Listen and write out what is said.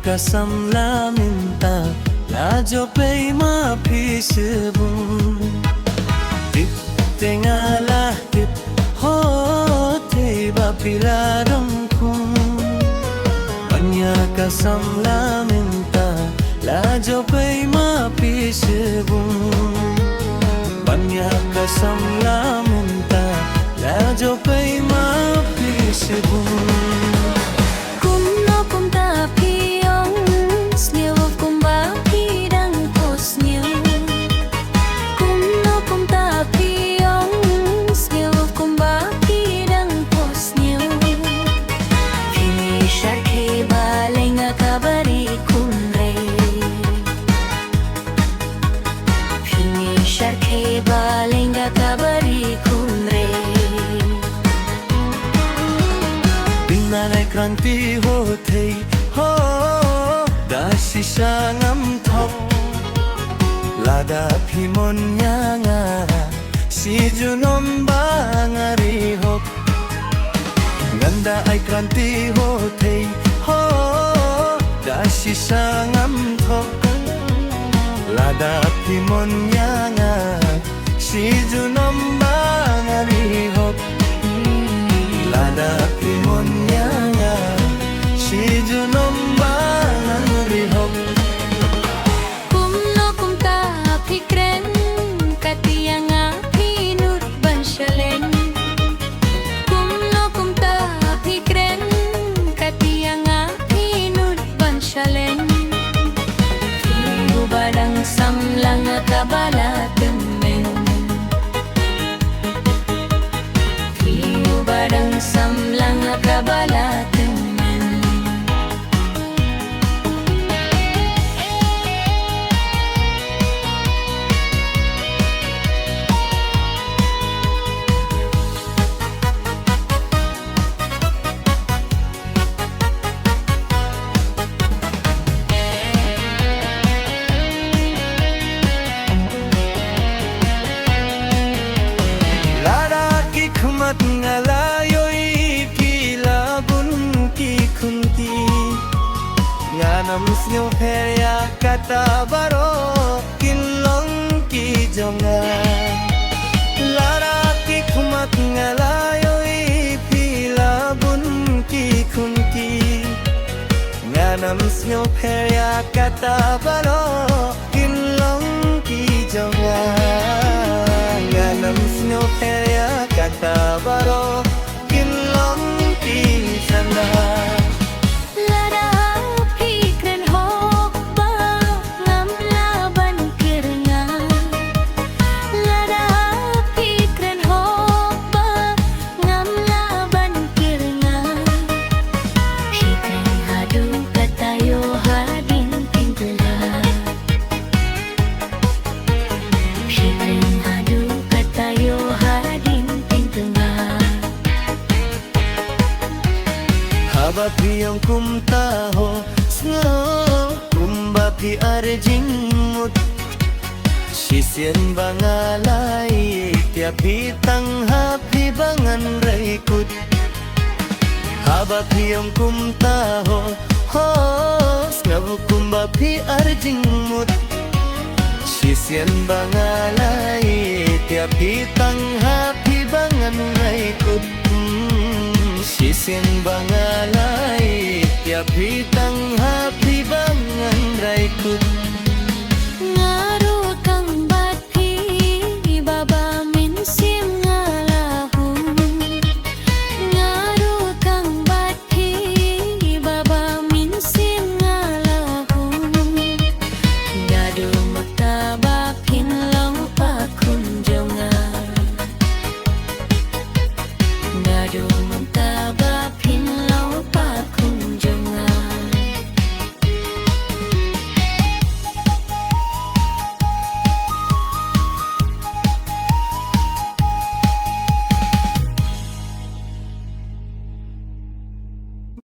कसम ला मिन्ता लाजो पे माफी sebum tip tengala tip ho te ba pilarang kum banya kasam la minta lajo pe maafi sebum banya kasam la minta lajo pe maafi sebum Kranti ho thei ho dasi sangam thok lada phimon nyanga si junom bangari hok ganda ai kranti ho thei ho dasi sangam thok lada phimon nyanga si junom bangari hok lada phimon nyanga si junom bangari hok kumno kumta fikren katianga pinut banshalen kumno kumta fikren katianga pinut banshalen fiu barang samlang kabala temen fiu barang samlang kabala mat ngalayoi pila bun ki khunti nganam snyo pherya kata baro kinlong ki jonga lara ki khumat ngalayoi pila bun ki khunti nganam snyo pherya kata baro kinlong ki jonga nganam snyo pherya kata baro kinlong ki sana lada fikren hok ba ngam laban kirnga lada fikren hok ba ngam laban kirnga fikren hadu katayo hadin tingla fikren hadu katayo haba piyong kumta ho sngo kumba pi arjing mut sisien bangalai tia pitang hapi bangan raikut haba piyong kumta ho sngo kumba pi arjing mut sisien bangalai tia pitang hapi bangan raikut sisien bangalai tiap hitang